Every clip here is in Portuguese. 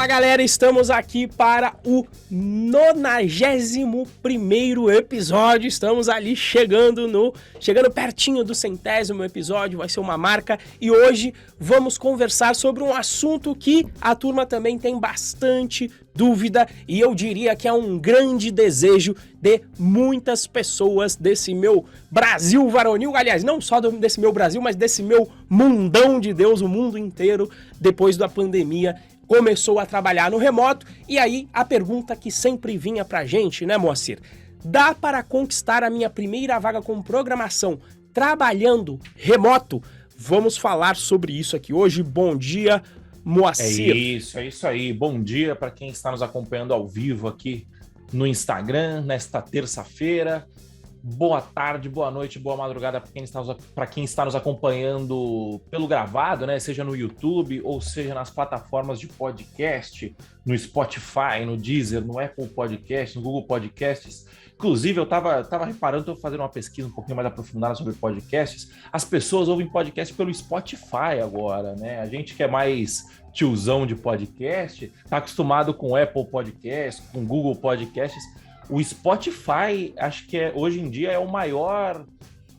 Fala galera, estamos aqui para o 91º episódio, estamos ali chegando pertinho do 100º episódio, vai ser uma marca, e hoje vamos conversar sobre um assunto que a turma também tem bastante dúvida, e eu diria que é um grande desejo de muitas pessoas desse meu Brasil varonil, aliás, não só desse meu Brasil, mas desse meu mundão de Deus, o mundo inteiro, depois da pandemia, começou a trabalhar no remoto. E aí a pergunta que sempre vinha pra gente, né, Moacir? Dá para conquistar a minha primeira vaga com programação trabalhando remoto? Vamos falar sobre isso aqui hoje. Bom dia, Moacir. É isso aí. Bom dia para quem está nos acompanhando ao vivo aqui no Instagram, nesta terça-feira. Boa tarde, boa noite, boa madrugada para quem está nos acompanhando pelo gravado, né? Seja no YouTube ou seja nas plataformas de podcast, no Spotify, no Deezer, no Apple Podcast, no Google Podcasts. Inclusive, eu estava reparando, estou fazendo uma pesquisa um pouquinho mais aprofundada sobre podcasts. As pessoas ouvem podcast pelo Spotify agora, né? A gente que é mais tiozão de podcast, está acostumado com Apple Podcasts, com Google Podcasts. O Spotify, acho que hoje em dia é o maior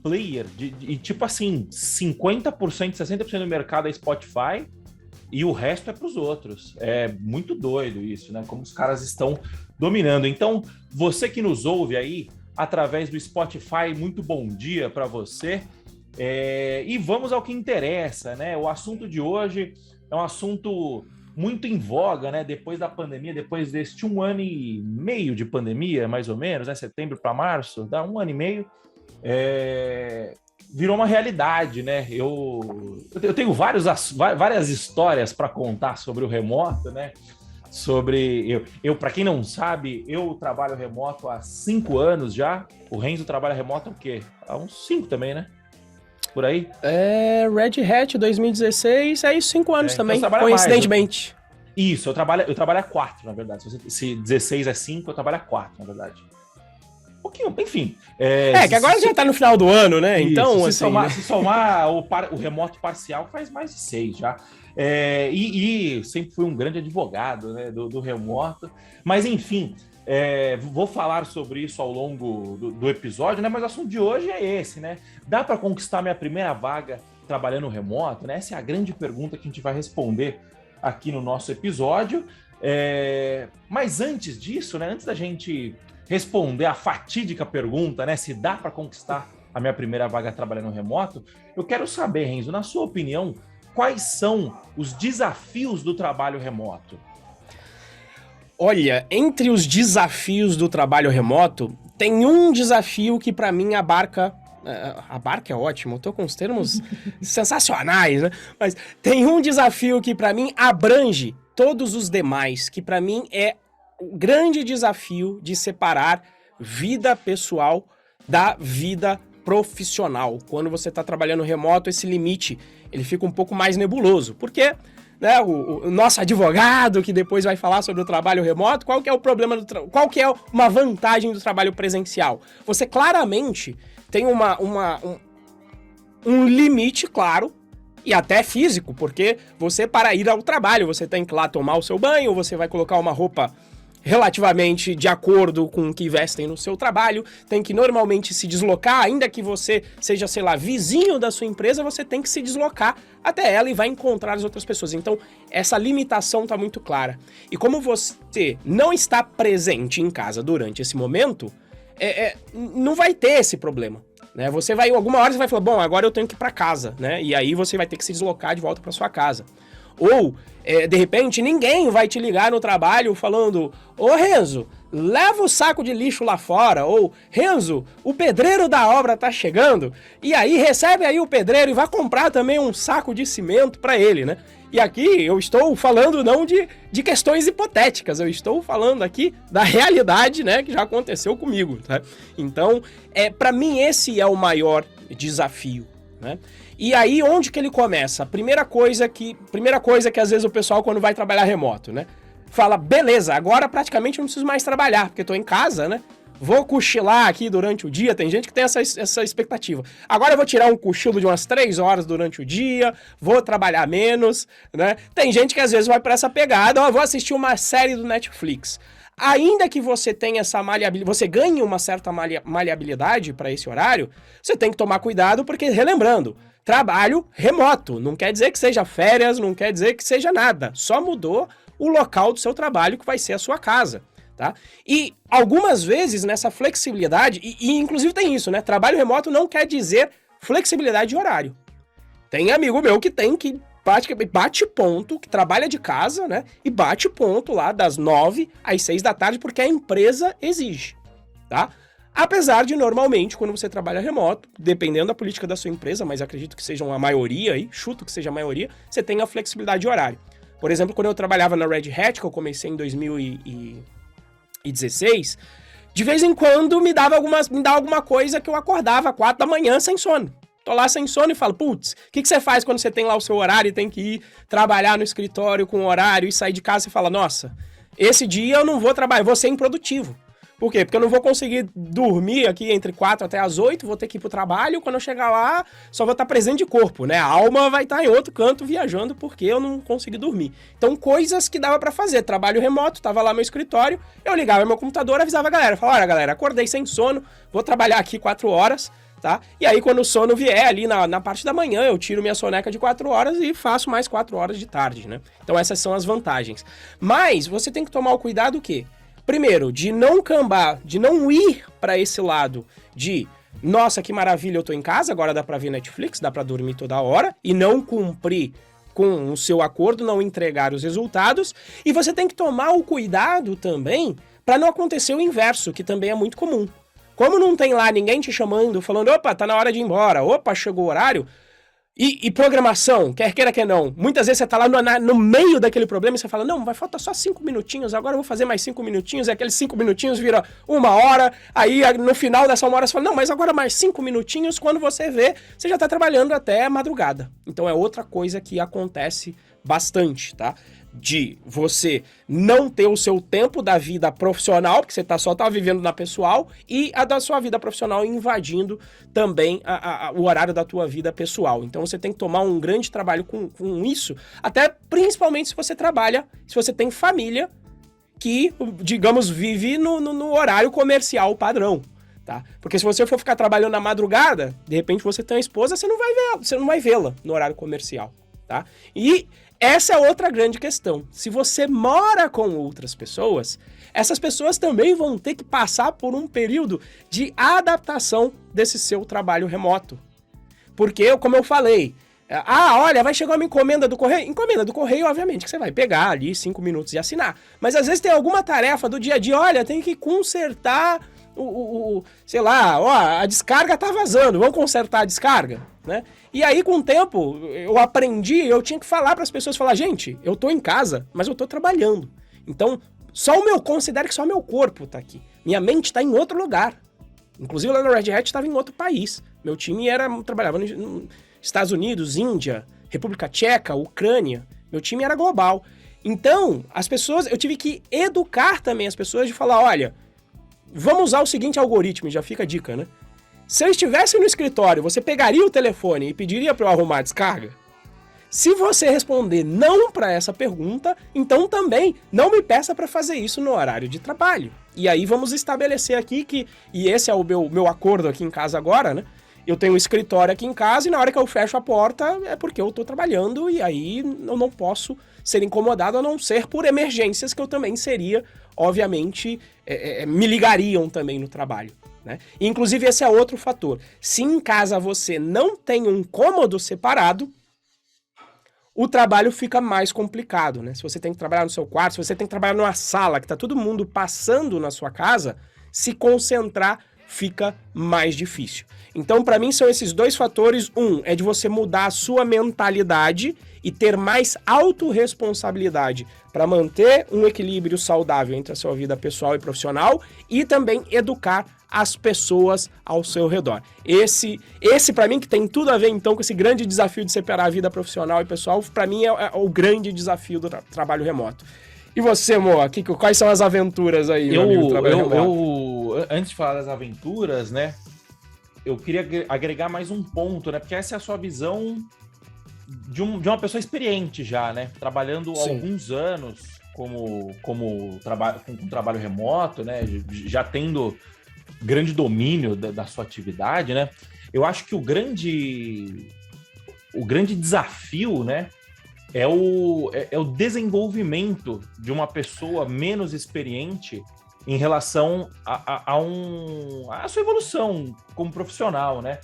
player, e tipo assim, 50%, 60% do mercado é Spotify e o resto é para os outros. É muito doido isso, né? Como os caras estão dominando. Então, você que nos ouve aí, através do Spotify, muito bom dia para você. E vamos ao que interessa, né? O assunto de hoje é um assunto muito em voga, né? Depois da pandemia, depois deste 1 ano e meio de pandemia, mais ou menos, né? Setembro para março, dá 1 ano e meio, virou uma realidade, né? Eu tenho várias histórias para contar sobre o remoto, né? Para quem não sabe, eu trabalho remoto há 5 anos já. O Renzo trabalha remoto há o quê? Há uns 5 também, né? Por aí? Red Hat 2016, é isso, 5 anos também, coincidentemente. Isso, eu trabalho há 4, na verdade. Se 16 é 5, eu trabalho há 4, na verdade. Um pouquinho, enfim. Que agora já tá no final do ano, né? Isso, então, se somar o remoto parcial, faz mais de 6 já. E sempre fui um grande advogado, né, do remoto. Mas, enfim, vou falar sobre isso ao longo do episódio, né? Mas o assunto de hoje é esse, né? Dá para conquistar minha primeira vaga trabalhando remoto, né? Essa é a grande pergunta que a gente vai responder aqui no nosso episódio. Mas antes disso, né? Antes da gente responder a fatídica pergunta, né? Se dá para conquistar a minha primeira vaga trabalhando remoto, eu quero saber, Renzo, na sua opinião, quais são os desafios do trabalho remoto? Olha, entre os desafios do trabalho remoto, tem um desafio que para mim abarca é ótimo, eu tô com os termos sensacionais, né? Mas tem um desafio que para mim abrange todos os demais, que para mim é o grande desafio de separar vida pessoal da vida profissional. Quando você tá trabalhando remoto, esse limite, ele fica um pouco mais nebuloso, porque, né, o nosso advogado, que depois vai falar sobre o trabalho remoto, qual que é o problema qual que é uma vantagem do trabalho presencial? Você claramente tem um limite claro, e até físico, porque você, para ir ao trabalho, você tem que ir lá tomar o seu banho, você vai colocar uma roupa relativamente de acordo com o que vestem no seu trabalho, tem que normalmente se deslocar, ainda que você seja, sei lá, vizinho da sua empresa, você tem que se deslocar até ela e vai encontrar as outras pessoas. Então, essa limitação está muito clara. E como você não está presente em casa durante esse momento, não vai ter esse problema, né? Alguma hora você vai falar, bom, agora eu tenho que ir para casa, né? E aí você vai ter que se deslocar de volta para sua casa. Ou, de repente, ninguém vai te ligar no trabalho falando, ô Renzo, leva o saco de lixo lá fora, ou Renzo, o pedreiro da obra tá chegando, e aí recebe aí o pedreiro e vai comprar também um saco de cimento para ele, né? E aqui eu estou falando não de questões hipotéticas, eu estou falando aqui da realidade, né, que já aconteceu comigo, tá? Então, para mim esse é o maior desafio, né? E aí, onde que ele começa? Primeira coisa que às vezes o pessoal, quando vai trabalhar remoto, né? Fala, beleza, agora praticamente não preciso mais trabalhar, porque tô em casa, né? vou cochilar aqui durante o dia, tem gente que tem essa expectativa. Agora eu vou tirar um cochilo de umas 3 horas durante o dia, vou trabalhar menos, né? Tem gente que às vezes vai para essa pegada, ó, vou assistir uma série do Netflix. Ainda que você tenha essa maleabilidade, você ganhe uma certa maleabilidade para esse horário, você tem que tomar cuidado, porque, relembrando, trabalho remoto, não quer dizer que seja férias, não quer dizer que seja nada, só mudou o local do seu trabalho, que vai ser a sua casa. Tá? E algumas vezes nessa flexibilidade, e inclusive tem isso, né? Trabalho remoto não quer dizer flexibilidade de horário. Tem amigo meu que tem que bate ponto, que trabalha de casa, né? E bate ponto lá das 9 às 6 da tarde, porque a empresa exige, tá? Apesar de, normalmente, quando você trabalha remoto, dependendo da política da sua empresa, mas acredito que sejam a maioria aí, chuto que seja a maioria, você tem a flexibilidade de horário. Por exemplo, quando eu trabalhava na Red Hat, que eu comecei em 2016, de vez em quando me dava alguma coisa que eu acordava 4 da manhã sem sono. Tô lá sem sono e falo, putz, o que você faz quando você tem lá o seu horário e tem que ir trabalhar no escritório com o horário e sair de casa e fala, nossa, esse dia eu não vou trabalhar, eu vou ser improdutivo. Por quê? Porque eu não vou conseguir dormir aqui entre 4 até as 8, vou ter que ir pro trabalho, quando eu chegar lá, só vou estar presente de corpo, né? A alma vai estar em outro canto viajando porque eu não consegui dormir. Então, coisas que dava pra fazer. Trabalho remoto, tava lá no meu escritório, eu ligava meu computador, avisava a galera, falava, olha galera, acordei sem sono, vou trabalhar aqui 4 horas, tá? E aí, quando o sono vier ali na parte da manhã, eu tiro minha soneca de 4 horas e faço mais 4 horas de tarde, né? Então, essas são as vantagens. Mas, você tem que tomar o cuidado o quê? Primeiro, de não cambar, de não ir para esse lado de nossa, que maravilha, eu tô em casa, agora dá pra ver Netflix, dá pra dormir toda hora, e não cumprir com o seu acordo, não entregar os resultados. E você tem que tomar o cuidado também para não acontecer o inverso, que também é muito comum. Como não tem lá ninguém te chamando, falando, opa, tá na hora de ir embora, opa, chegou o horário. E programação, quer queira, quer não. Muitas vezes você tá lá no meio daquele problema e você fala, não, vai faltar só 5 minutinhos, agora eu vou fazer mais 5 minutinhos, e aqueles 5 minutinhos vira 1 hora, aí no final dessa 1 hora você fala, não, mas agora mais 5 minutinhos, quando você vê, você já tá trabalhando até a madrugada. Então é outra coisa que acontece bastante, tá? De você não ter o seu tempo da vida profissional, porque você só tá vivendo na pessoal, e a da sua vida profissional invadindo também o horário da tua vida pessoal. Então você tem que tomar um grande trabalho com isso, até principalmente se você trabalha, se você tem família que, digamos, vive no horário comercial padrão. Tá? Porque se você for ficar trabalhando na madrugada, de repente você tem uma esposa, você não vai vê-la no horário comercial. Tá? E essa é outra grande questão. Se você mora com outras pessoas, essas pessoas também vão ter que passar por um período de adaptação desse seu trabalho remoto. Porque, como eu falei, olha, vai chegar uma encomenda do correio. Encomenda do correio, obviamente, que você vai pegar ali 5 minutos e assinar. Mas às vezes tem alguma tarefa do dia a dia, olha, tem que consertar sei lá, ó, a descarga tá vazando, vamos consertar a descarga, né? E aí, com o tempo, eu aprendi, eu tinha que falar para as pessoas, falar, gente, eu tô em casa, mas eu tô trabalhando. Então, considere que só o meu corpo tá aqui. Minha mente tá em outro lugar. Inclusive, lá no Red Hat estava em outro país. Meu time trabalhava nos Estados Unidos, Índia, República Tcheca, Ucrânia. Meu time era global. Então, eu tive que educar também as pessoas de falar, olha, vamos usar o seguinte algoritmo, já fica a dica, né? Se eu estivesse no escritório, você pegaria o telefone e pediria para eu arrumar a descarga? Se você responder não para essa pergunta, então também não me peça para fazer isso no horário de trabalho. E aí vamos estabelecer aqui e esse é o meu acordo aqui em casa agora, né? Eu tenho um escritório aqui em casa e na hora que eu fecho a porta é porque eu tô trabalhando e aí eu não posso ser incomodado a não ser por emergências que eu também seria, obviamente, me ligariam também no trabalho. Né? Inclusive, esse é outro fator. Se em casa você não tem um cômodo separado, o trabalho fica mais complicado. Né? Se você tem que trabalhar no seu quarto, se você tem que trabalhar numa sala que tá todo mundo passando na sua casa, se concentrar fica mais difícil. Então, para mim, são esses dois fatores. Um, é de você mudar a sua mentalidade e ter mais autorresponsabilidade para manter um equilíbrio saudável entre a sua vida pessoal e profissional e também educar as pessoas ao seu redor. Esse para mim, que tem tudo a ver, então, com esse grande desafio de separar a vida profissional e pessoal, para mim é o grande desafio do trabalho remoto. E você, Moa, quais são as aventuras aí, meu amigo, trabalhando remoto? Antes de falar das aventuras, né, eu queria agregar mais um ponto, né, porque essa é a sua visão de uma pessoa experiente já, né, trabalhando há alguns anos com trabalho remoto, né, já tendo grande domínio da sua atividade, né. Eu acho que o grande desafio, né, é o desenvolvimento de uma pessoa menos experiente em relação à sua evolução como profissional, né?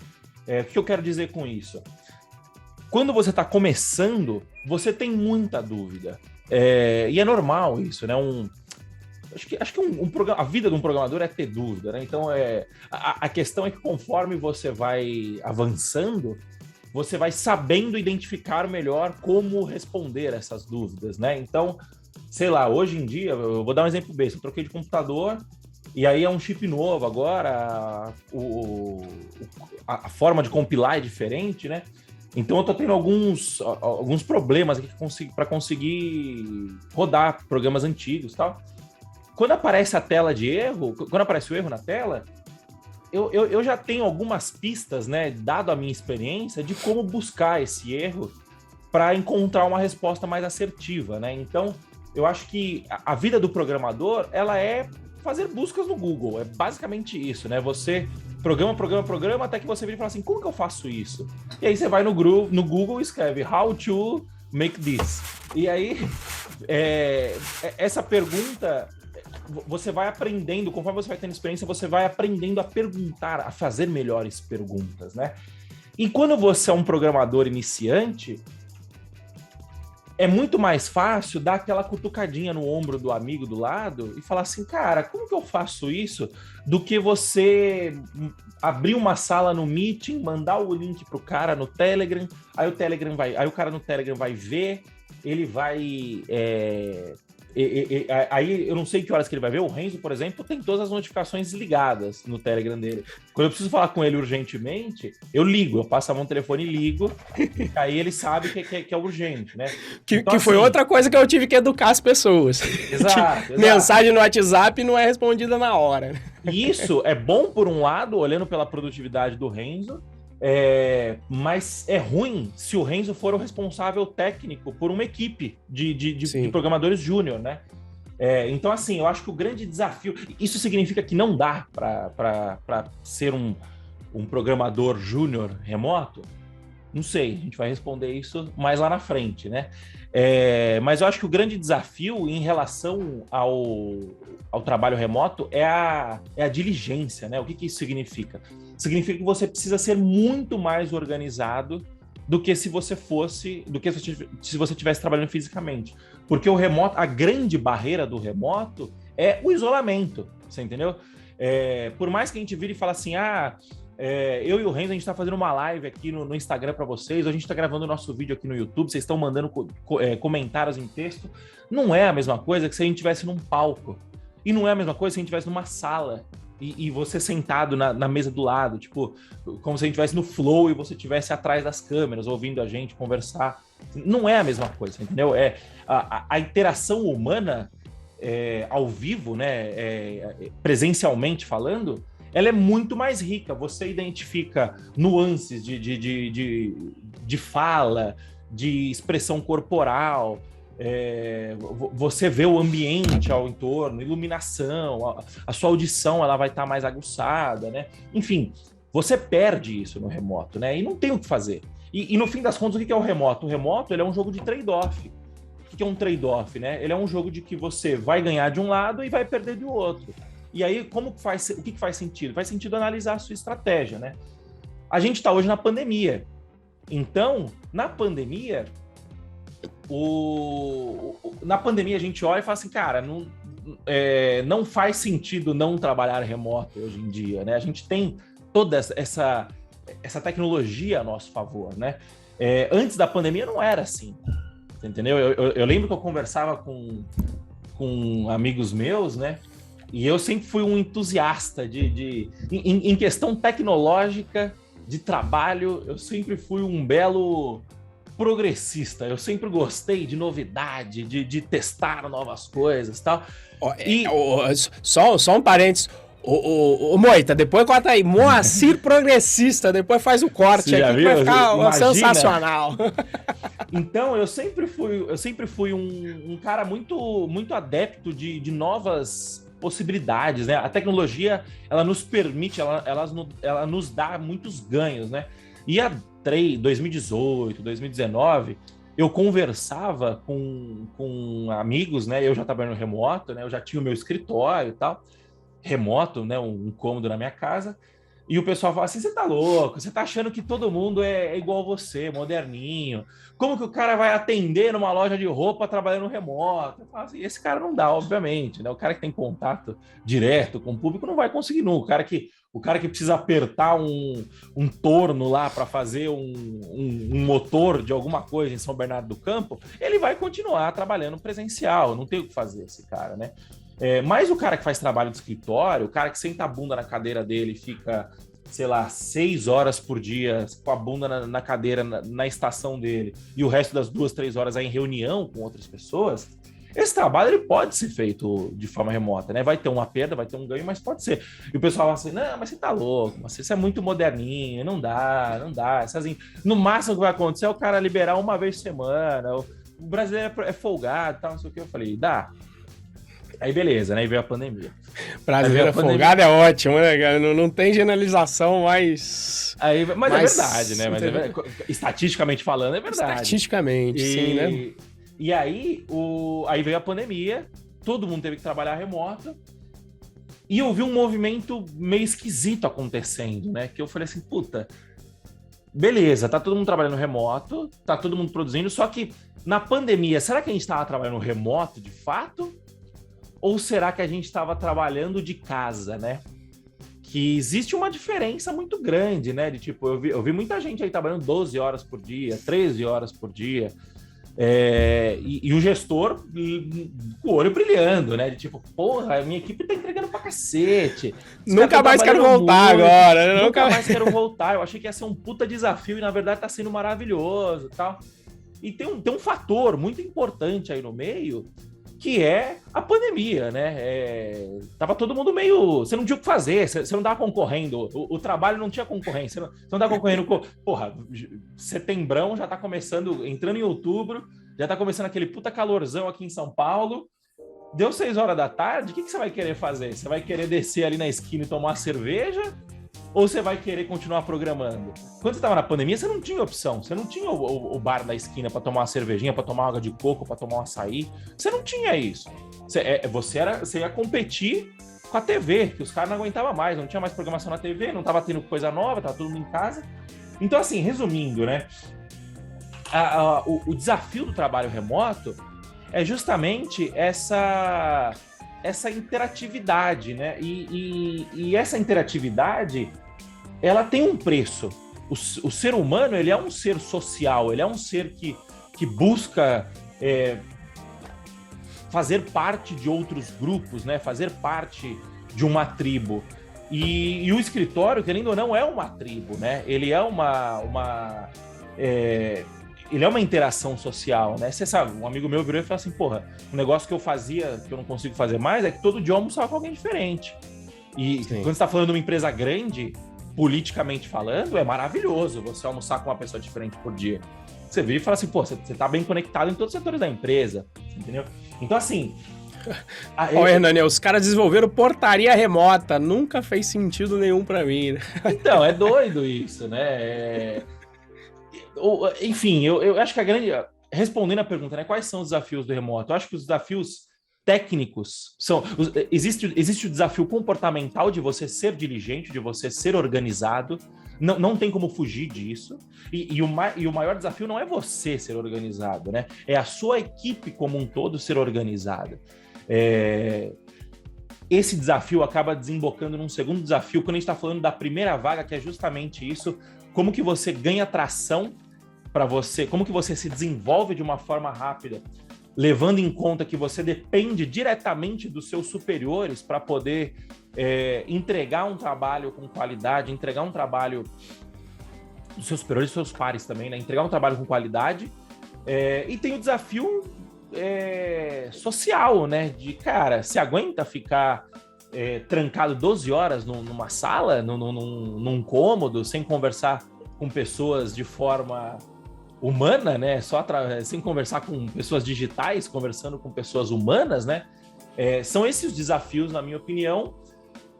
O que eu quero dizer com isso? Quando você está começando, você tem muita dúvida. E é normal isso, né? Acho que a vida de um programador é ter dúvida, né? Então, a questão é que conforme você vai avançando, você vai sabendo identificar melhor como responder essas dúvidas, né? Então, sei lá, hoje em dia, eu vou dar um exemplo besta, eu troquei de computador e aí é um chip novo agora, a forma de compilar é diferente, né? Então eu tô tendo alguns problemas aqui para conseguir rodar programas antigos e tal. Quando aparece a tela de erro, quando aparece o erro na tela, eu já tenho algumas pistas, né, dado a minha experiência, de como buscar esse erro para encontrar uma resposta mais assertiva, né? Então, eu acho que a vida do programador, ela é fazer buscas no Google, é basicamente isso, né? Você programa, até que você vira e fala assim, como que eu faço isso? E aí você vai no Google e escreve how to make this. E aí, essa pergunta... Você vai aprendendo, conforme você vai tendo experiência, você vai aprendendo a perguntar, a fazer melhores perguntas, né? E quando você é um programador iniciante, é muito mais fácil dar aquela cutucadinha no ombro do amigo do lado e falar assim, cara, como que eu faço isso? Do que você abrir uma sala no Meeting, mandar o link pro cara no Telegram, aí o cara no Telegram vai ver, ele vai... aí eu não sei que horas que ele vai ver. O Renzo, por exemplo, tem todas as notificações ligadas no Telegram dele. Quando eu preciso falar com ele urgentemente, eu ligo, eu passo a mão no telefone e ligo, aí ele sabe que é urgente, né? Então, que foi assim, outra coisa que eu tive que educar as pessoas. Exato. Mensagem no WhatsApp não é respondida na hora. E isso é bom por um lado, olhando pela produtividade do Renzo, mas é ruim se o Renzo for o responsável técnico por uma equipe de programadores júnior, né? Então, assim, eu acho que o grande desafio... Isso significa que não dá para ser um programador júnior remoto? Não sei, a gente vai responder isso mais lá na frente, né? Mas eu acho que o grande desafio em relação ao trabalho remoto é a diligência, né? O que isso significa? Significa que você precisa ser muito mais organizado do que se você estivesse trabalhando fisicamente. Porque o remoto, a grande barreira do remoto é o isolamento, você entendeu? Por mais que a gente vire e fale assim, eu e o Renzo, a gente está fazendo uma live aqui no Instagram para vocês, a gente está gravando o nosso vídeo aqui no YouTube, vocês estão mandando comentários em texto. Não é a mesma coisa que se a gente estivesse num palco. E não é a mesma coisa se a gente estivesse numa sala e você sentado na mesa do lado, tipo, como se a gente estivesse no Flow e você estivesse atrás das câmeras, ouvindo a gente conversar. Não é a mesma coisa, entendeu? A interação humana ao vivo, né, presencialmente falando, ela é muito mais rica. Você identifica nuances de fala, de expressão corporal, você vê o ambiente ao entorno, iluminação, a sua audição ela vai estar mais aguçada, né? Enfim, você perde isso no remoto, né? E não tem o que fazer. E no fim das contas, o que é o remoto? O remoto ele é um jogo de trade-off. O que é um trade-off, né? Ele é um jogo de que você vai ganhar de um lado e vai perder do outro. E aí, o que faz sentido? Faz sentido analisar a sua estratégia, né? A gente está hoje na pandemia. Então, na pandemia, a gente olha e fala assim, cara, não faz sentido não trabalhar remoto hoje em dia, né? A gente tem toda essa tecnologia a nosso favor, né? Antes da pandemia não era assim, entendeu? Eu lembro que eu conversava com amigos meus, né? E eu sempre fui um entusiasta em questão tecnológica, de trabalho, eu sempre fui um belo progressista. Eu sempre gostei de novidade, de testar novas coisas e tal. Só um parênteses. O Moita, depois corta aí. Moacir progressista, depois faz o corte aqui que vai ficar sensacional. Então, eu sempre fui um cara muito, muito adepto de novas possibilidades, né? A tecnologia, ela nos permite, ela nos dá muitos ganhos, né? E 2018, 2019, eu conversava com amigos, né? Eu já trabalhava no remoto, né? Eu já tinha o meu escritório e tal, remoto, né? Um cômodo na minha casa. E o pessoal fala assim, você tá louco? Você tá achando que todo mundo é igual você, moderninho? Como que o cara vai atender numa loja de roupa trabalhando remoto? Eu falo assim, esse cara não dá, obviamente, né? O cara que tem contato direto com o público não vai conseguir nunca. O cara que precisa apertar um torno lá para fazer um motor de alguma coisa em São Bernardo do Campo, ele vai continuar trabalhando presencial, não tem o que fazer esse cara, né? Mas o cara que faz trabalho de escritório, o cara que senta a bunda na cadeira dele e fica, sei lá, 6 horas por dia com a bunda na cadeira, na estação dele, e o resto das 2, 3 horas aí em reunião com outras pessoas, esse trabalho ele pode ser feito de forma remota, né? Vai ter uma perda, vai ter um ganho, mas pode ser. E o pessoal fala assim, não, mas você tá louco, você é muito moderninho, não dá. Assim, no máximo que vai acontecer é o cara liberar uma vez por semana, o brasileiro é folgado e tal, não sei o que. Eu falei, dá. Aí beleza, né? Aí veio a pandemia. Brasileiro folgado é ótimo, né, cara? Não tem generalização, mas é verdade, né? Estatisticamente falando, é verdade. Estatisticamente, sim, né? E aí, aí veio a pandemia, todo mundo teve que trabalhar remoto, e eu vi um movimento meio esquisito acontecendo, né? Que eu falei assim, puta, beleza, tá todo mundo trabalhando remoto, tá todo mundo produzindo, só que na pandemia, será que a gente tava trabalhando remoto de fato? Ou será que a gente estava trabalhando de casa, né? Que existe uma diferença muito grande, né? De tipo, eu vi muita gente aí trabalhando 12 horas por dia, 13 horas por dia, e o gestor com o olho brilhando, né? De tipo, porra, a minha equipe tá entregando pra cacete. Nunca mais quero voltar agora. Nunca mais quero voltar. Eu achei que ia ser um puta desafio e na verdade tá sendo maravilhoso e tal. E tem um fator muito importante aí no meio, que é a pandemia, né? Tava todo mundo meio... Você não tinha o que fazer, você não tava concorrendo, o trabalho não tinha concorrência, você não tava concorrendo com... Porra, setembrão já tá começando, entrando em outubro, já tá começando aquele puta calorzão aqui em São Paulo, deu 6 horas da tarde, o que você vai querer fazer? Você vai querer descer ali na esquina e tomar uma cerveja? Ou você vai querer continuar programando? Quando você estava na pandemia, você não tinha opção. Você não tinha o bar da esquina para tomar uma cervejinha, para tomar água de coco, para tomar um açaí. Você não tinha isso. Você ia competir com a TV, que os caras não aguentavam mais. Não tinha mais programação na TV, não estava tendo coisa nova, estava todo mundo em casa. Então, assim, resumindo, né? O desafio do trabalho remoto é justamente essa interatividade, né? E essa interatividade, ela tem um preço. O ser humano, ele é um ser social, ele é um ser que busca fazer parte de outros grupos, né? Fazer parte de uma tribo. E o escritório, querendo ou não, é uma tribo, né? Ele é ele é uma interação social, né? Você sabe, um amigo meu virou e falou assim, porra, um negócio que eu fazia, que eu não consigo fazer mais, é que todo dia eu almoçava com alguém diferente. E Sim. Quando você tá falando de uma empresa grande, politicamente falando, é maravilhoso você almoçar com uma pessoa diferente por dia. Você vira e fala assim, pô, você tá bem conectado em todos os setores da empresa, entendeu? Então, assim... Ô, Hernani, os caras desenvolveram portaria remota, nunca fez sentido nenhum pra mim, né? Então, é doido isso, né? Enfim, eu acho que a grande... Respondendo a pergunta, né? Quais são os desafios do remoto? Eu acho que os desafios técnicos são... Existe o desafio comportamental de você ser diligente, de você ser organizado. Não tem como fugir disso. E o maior desafio não é você ser organizado, né? É a sua equipe como um todo ser organizada. Esse desafio acaba desembocando num segundo desafio, quando a gente está falando da primeira vaga, que é justamente isso. Como que você ganha tração para você, como que você se desenvolve de uma forma rápida, levando em conta que você depende diretamente dos seus superiores para poder entregar um trabalho com qualidade, entregar um trabalho dos seus superiores e seus pares também, né? Entregar um trabalho com qualidade. E tem o desafio social, né? De, cara, se aguenta ficar trancado 12 horas numa sala, num cômodo, sem conversar com pessoas de forma humana, né? Sem conversar com pessoas digitais, conversando com pessoas humanas, né? São esses os desafios, na minha opinião,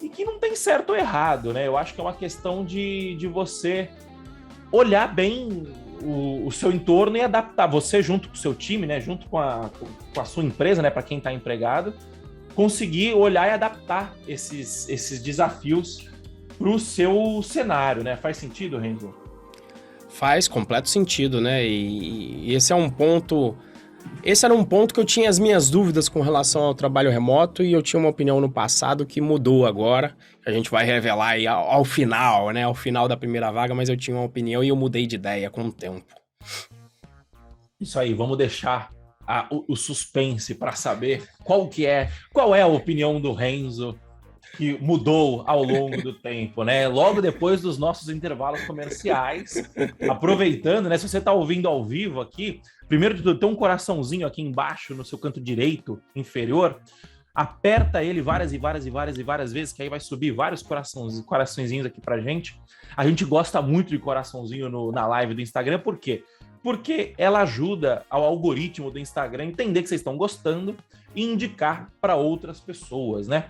e que não tem certo ou errado, né? Eu acho que é uma questão de você olhar bem o seu entorno e adaptar. Você junto com o seu time, né? Junto com a sua empresa, né? Para quem está empregado, conseguir olhar e adaptar esses desafios para o seu cenário, né? Faz sentido, Renzo? Faz completo sentido, né? E esse é um ponto... Esse era um ponto que eu tinha as minhas dúvidas com relação ao trabalho remoto e eu tinha uma opinião no passado que mudou agora. A gente vai revelar aí ao final, né? Ao final da primeira vaga, mas eu tinha uma opinião e eu mudei de ideia com o tempo. Isso aí, vamos deixar o suspense para saber qual é a opinião do Renzo que mudou ao longo do tempo, né? Logo depois dos nossos intervalos comerciais, aproveitando, né? Se você está ouvindo ao vivo aqui, primeiro de tudo, tem um coraçãozinho aqui embaixo no seu canto direito inferior. Aperta ele várias vezes, que aí vai subir vários coraçõezinhos aqui pra gente. A gente gosta muito de coraçãozinho na live do Instagram, por quê? Porque ela ajuda ao algoritmo do Instagram entender que vocês estão gostando e indicar para outras pessoas, né?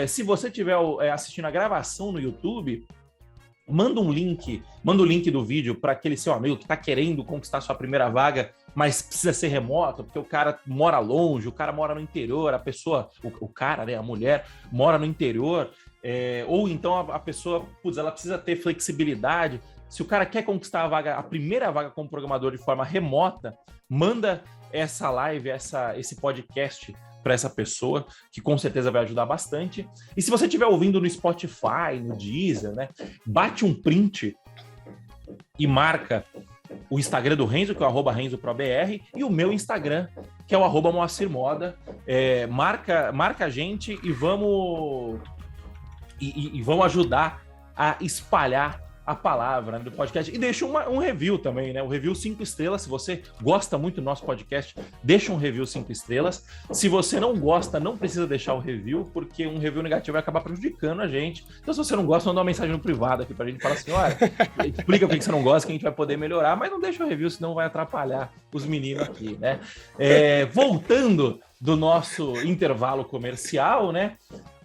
Se você estiver assistindo a gravação no YouTube, manda o link do vídeo para aquele seu amigo que está querendo conquistar sua primeira vaga, mas precisa ser remoto, porque o cara mora longe, o cara mora no interior, a pessoa, o cara, né, a mulher, mora no interior, ou então a pessoa, ela precisa ter flexibilidade. Se o cara quer conquistar a primeira vaga como programador de forma remota, manda essa live, esse podcast para essa pessoa, que com certeza vai ajudar bastante. E se você estiver ouvindo no Spotify, no Deezer, né, bate um print e marca o Instagram do Renzo, que é o @RenzoProBR, e o meu Instagram, que é o @MoacirModa. Marca a gente e vamos ajudar a espalhar a palavra, né, do podcast. E deixa um review também, né? O review 5 estrelas. Se você gosta muito do nosso podcast, deixa um review 5 estrelas. Se você não gosta, não precisa deixar o review, porque um review negativo vai acabar prejudicando a gente. Então, se você não gosta, manda uma mensagem no privado aqui pra gente. Fala assim, olha, explica por que você não gosta, que a gente vai poder melhorar, mas não deixa o review, senão vai atrapalhar os meninos aqui, né? Voltando do nosso intervalo comercial, né?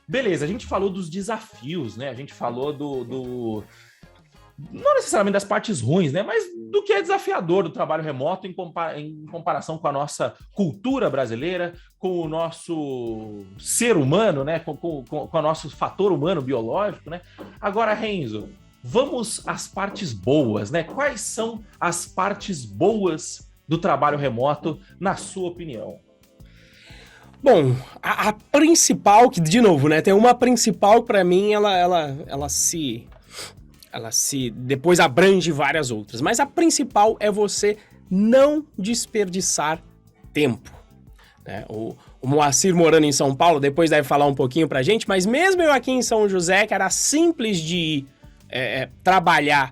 Beleza, a gente falou dos desafios, né? A gente falou não necessariamente das partes ruins, né? Mas do que é desafiador do trabalho remoto em comparação com a nossa cultura brasileira, com o nosso ser humano, né? Com o nosso fator humano biológico, né? Agora, Renzo, vamos às partes boas, né? Quais são as partes boas do trabalho remoto, na sua opinião? Bom, a principal, que de novo, né? Tem uma principal que para mim, ela se depois abrange várias outras. Mas a principal é você não desperdiçar tempo, né? O Moacir morando em São Paulo, depois deve falar um pouquinho pra gente, mas mesmo eu aqui em São José, que era simples de trabalhar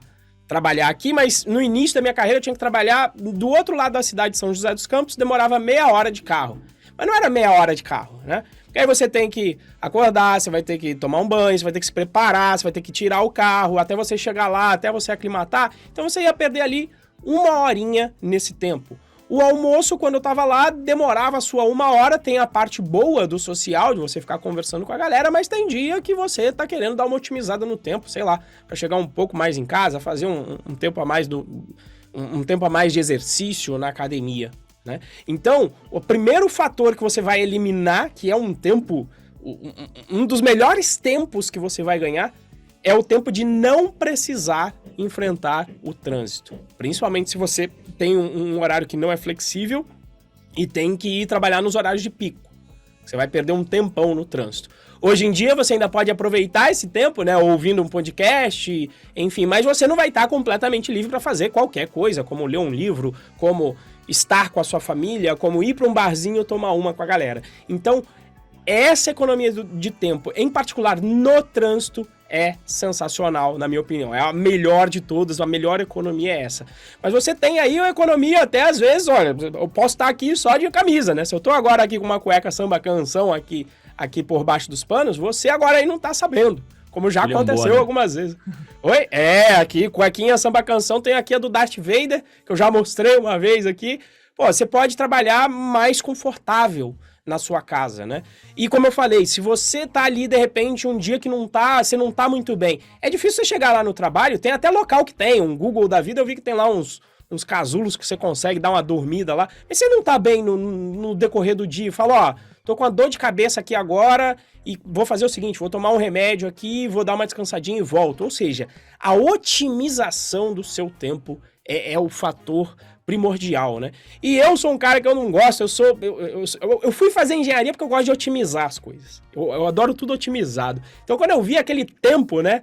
aqui, mas no início da minha carreira eu tinha que trabalhar do outro lado da cidade de São José dos Campos, demorava meia hora de carro. Mas não era meia hora de carro, né? Porque aí você tem que acordar, você vai ter que tomar um banho, você vai ter que se preparar, você vai ter que tirar o carro, até você chegar lá, até você aclimatar. Então você ia perder ali uma horinha nesse tempo. O almoço, quando eu tava lá, demorava a sua uma hora. Tem a parte boa do social, de você ficar conversando com a galera, mas tem dia que você tá querendo dar uma otimizada no tempo, sei lá, pra chegar um pouco mais em casa, fazer um tempo a mais um tempo a mais de exercício na academia, né? Então, o primeiro fator que você vai eliminar, que é um tempo, um dos melhores tempos que você vai ganhar, é o tempo de não precisar enfrentar o trânsito. Principalmente se você tem um horário que não é flexível e tem que ir trabalhar nos horários de pico. Você vai perder um tempão no trânsito. Hoje em dia você ainda pode aproveitar esse tempo, né, ouvindo um podcast, enfim, mas você não vai estar completamente livre para fazer qualquer coisa, como ler um livro, como estar com a sua família, como ir para um barzinho tomar uma com a galera. Então, essa economia de tempo, em particular no trânsito, é sensacional, na minha opinião. É a melhor de todas, a melhor economia é essa. Mas você tem aí uma economia até, às vezes, olha, eu posso estar aqui só de camisa, né? Se eu tô agora aqui com uma cueca samba canção aqui por baixo dos panos, você agora aí não tá sabendo. Como já aconteceu algumas vezes. Oi? Aqui, cuequinha samba canção, tem aqui a do Darth Vader, que eu já mostrei uma vez aqui. Pô, você pode trabalhar mais confortável na sua casa, né? E como eu falei, se você tá ali, de repente, um dia que você não tá muito bem, é difícil você chegar lá no trabalho, tem até local que tem, um Google da vida, eu vi que tem lá uns casulos que você consegue dar uma dormida lá, mas você não tá bem no decorrer do dia, fala, tô com uma dor de cabeça aqui agora e vou fazer o seguinte, vou tomar um remédio aqui, vou dar uma descansadinha e volto. Ou seja, a otimização do seu tempo é o fator primordial, né? E eu sou um cara que eu não gosto, eu fui fazer engenharia porque eu gosto de otimizar as coisas. Eu adoro tudo otimizado. Então quando eu vi aquele tempo, né,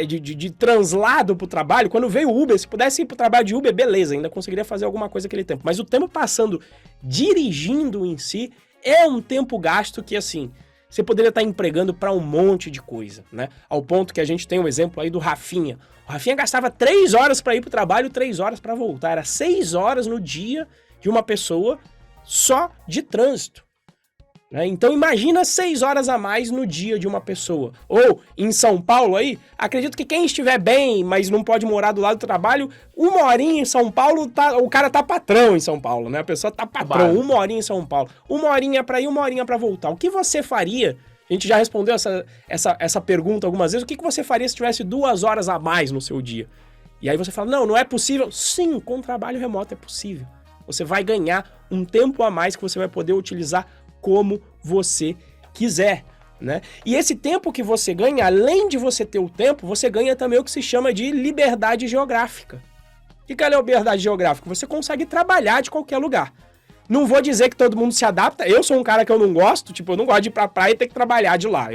de translado pro trabalho, quando veio o Uber, se pudesse ir pro trabalho de Uber, beleza, ainda conseguiria fazer alguma coisa aquele tempo. Mas o tempo passando dirigindo em si é um tempo gasto que, assim, você poderia estar empregando para um monte de coisa, né? Ao ponto que a gente tem um exemplo aí do Rafinha. O Rafinha gastava 3 horas para ir pro trabalho, 3 horas para voltar. Era 6 horas no dia de uma pessoa só de trânsito. Então imagina 6 horas a mais no dia de uma pessoa. Ou em São Paulo aí, acredito que quem estiver bem, mas não pode morar do lado do trabalho, 1 horinha em São Paulo, o cara tá patrão em São Paulo, né? A pessoa tá patrão, 1 horinha em São Paulo. 1 horinha pra ir, 1 horinha pra voltar. O que você faria? A gente já respondeu essa pergunta algumas vezes. O que você faria se tivesse 2 horas a mais no seu dia? E aí você fala, não é possível. Sim, com trabalho remoto é possível. Você vai ganhar um tempo a mais que você vai poder utilizar como você quiser, né? E esse tempo que você ganha, além de você ter o tempo, você ganha também o que se chama de liberdade geográfica. O que é a liberdade geográfica? Você consegue trabalhar de qualquer lugar. Não vou dizer que todo mundo se adapta. Eu sou um cara que eu não gosto, eu não gosto de ir pra praia e ter que trabalhar de lá.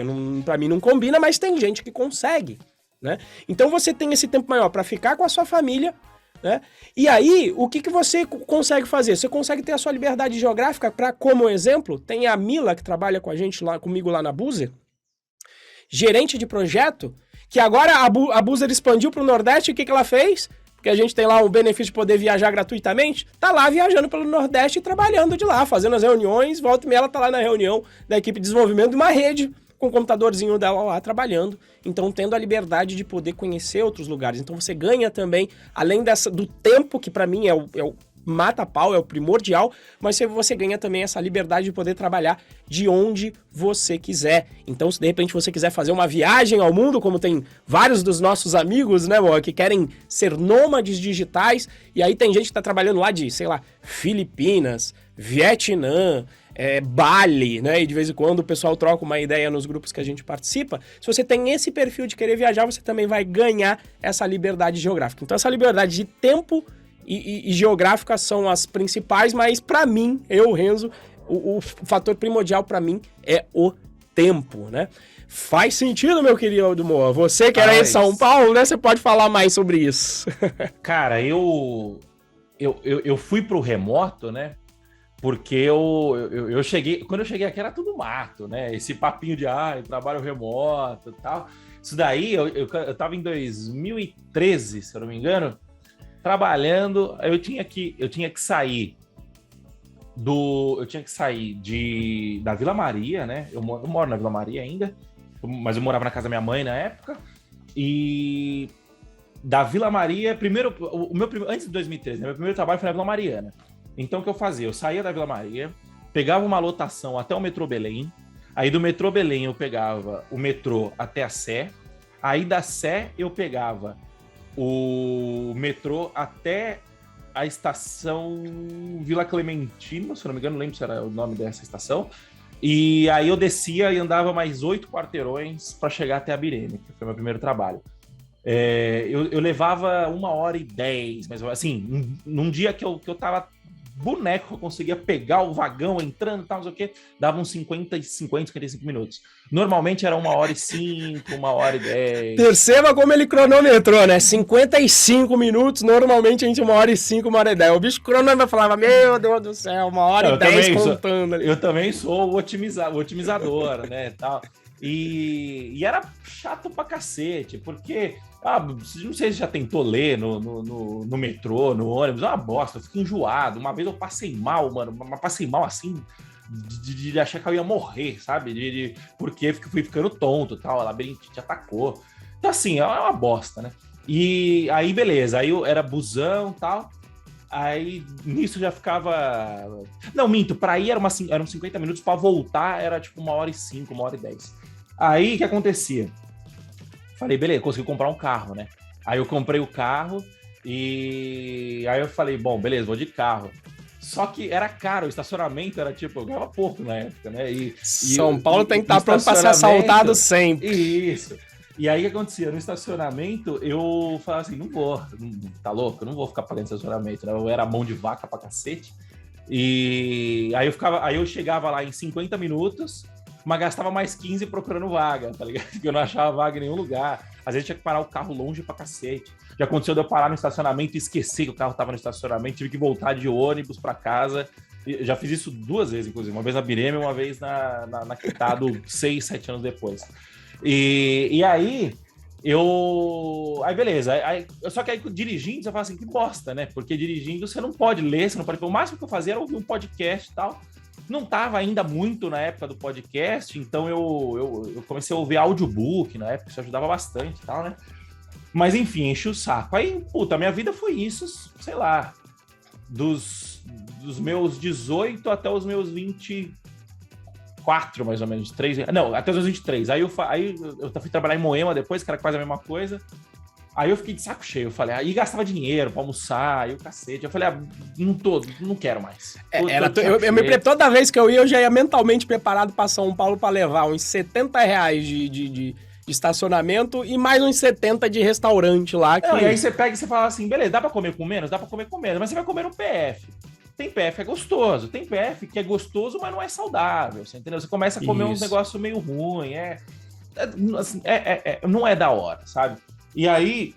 Pra mim não combina, mas tem gente que consegue, né? Então você tem esse tempo maior para ficar com a sua família, né? E aí, o que você consegue fazer? Você consegue ter a sua liberdade geográfica para, como exemplo, tem a Mila, que trabalha com a gente comigo lá na Buzer, gerente de projeto, que agora a Buzer expandiu para o Nordeste, e o que ela fez? Porque a gente tem lá o benefício de poder viajar gratuitamente, tá lá viajando pelo Nordeste e trabalhando de lá, fazendo as reuniões, volta e meia ela tá lá na reunião da equipe de desenvolvimento de uma rede, com o computadorzinho dela lá trabalhando, então tendo a liberdade de poder conhecer outros lugares. Então você ganha também, além do tempo, que para mim é o mata-pau, é o primordial, mas você ganha também essa liberdade de poder trabalhar de onde você quiser. Então, se de repente você quiser fazer uma viagem ao mundo, como tem vários dos nossos amigos, né, que querem ser nômades digitais, e aí tem gente que tá trabalhando lá de, sei lá, Filipinas, Vietnã, Bali, né? E de vez em quando o pessoal troca uma ideia nos grupos que a gente participa. Se você tem esse perfil de querer viajar, você também vai ganhar essa liberdade geográfica. Então, essa liberdade de tempo e geográfica são as principais, mas para mim, Renzo, o fator primordial para mim é o tempo, né? Faz sentido, meu querido Moa? Você que era em São Paulo, né? Você pode falar mais sobre isso. Cara, eu fui pro remoto, né? Porque eu cheguei... Quando eu cheguei aqui era tudo mato, né? Esse papinho de trabalho remoto e tal. Isso daí, eu tava em 2013, se eu não me engano, trabalhando. Eu tinha que sair da Vila Maria, né? Eu moro na Vila Maria ainda, mas eu morava na casa da minha mãe na época. E da Vila Maria, antes de 2013, né? Meu primeiro trabalho foi na Vila Mariana. Então, o que eu fazia? Eu saía da Vila Maria, pegava uma lotação até o metrô Belém, aí do metrô Belém eu pegava o metrô até a Sé, aí da Sé eu pegava o metrô até a estação Vila Clementino, se eu não me engano, não lembro se era o nome dessa estação, e aí eu descia e andava mais 8 quarteirões para chegar até a Birene, que foi meu primeiro trabalho. Eu levava 1h10, mas assim, num dia que eu tava boneco, eu conseguia pegar o vagão entrando e tal, não sei o que, dava uns 55 minutos. Normalmente era 1h05, 1h10. Perceba como ele cronometrou, né? 55 minutos, normalmente a gente 1h05, 1h10. O bicho cronometrava e falava, meu Deus do céu, 1h10 contando ali. Eu também sou o otimizador, né, tal. E era chato pra cacete, porque... não sei se já tentou ler no metrô, no ônibus, é uma bosta, eu fico enjoado. Uma vez eu passei mal, mano, mas passei mal assim, de achar que eu ia morrer, sabe? Porque fui ficando tonto e tal, a labirintite atacou. Então, assim, é uma bosta, né? E aí, beleza, aí eu era busão e tal. Aí nisso já ficava. Não, minto, pra ir eram 50 minutos, pra voltar era tipo 1h05, 1h10. Aí o que acontecia? Falei, beleza, consegui comprar um carro, né? Aí eu comprei o carro e aí eu falei, bom, beleza, vou de carro. Só que era caro, o estacionamento era tipo, eu ganhava pouco na época, né? São Paulo tem que estar pronto para ser assaltado sempre. Isso. E aí o que acontecia? No estacionamento, eu falava assim, não vou, tá louco? Eu não vou ficar pagando estacionamento, né? Eu era mão de vaca pra cacete. E aí eu chegava lá em 50 minutos, mas gastava mais 15 procurando vaga, tá ligado? Porque eu não achava vaga em nenhum lugar. Às vezes tinha que parar o carro longe pra cacete. Já aconteceu de eu parar no estacionamento e esquecer que o carro tava no estacionamento, tive que voltar de ônibus pra casa. Já fiz isso 2 vezes, inclusive. Uma vez na Birema e uma vez na Quitado, 6, 7 anos depois. E aí, Aí, beleza. Só que aí, dirigindo, você fala assim, que bosta, né? Porque dirigindo, você não pode ler, você não pode... O máximo que eu fazia era ouvir um podcast e tal. Não estava ainda muito na época do podcast, então eu comecei a ouvir audiobook na época, isso ajudava bastante e tal, né? Mas, enfim, enchi o saco. Aí, puta, minha vida foi isso, sei lá, dos meus 18 até os meus 24, mais ou menos, 3, não, até os meus 23. Aí eu fui trabalhar em Moema depois, que era quase a mesma coisa. Aí eu fiquei de saco cheio, eu falei, aí gastava dinheiro pra almoçar, aí o cacete. Eu falei, não quero mais. Toda vez que eu ia, eu já ia mentalmente preparado pra São Paulo pra levar uns R$70 de estacionamento e mais uns 70 de restaurante lá. Não, e aí você pega e você fala assim, beleza, dá pra comer com menos? Dá pra comer com menos, mas você vai comer no PF. Tem PF que é gostoso, tem PF que é gostoso, mas não é saudável, você entendeu? Você começa a comer uns negócios meio ruins, não é da hora, sabe? E aí,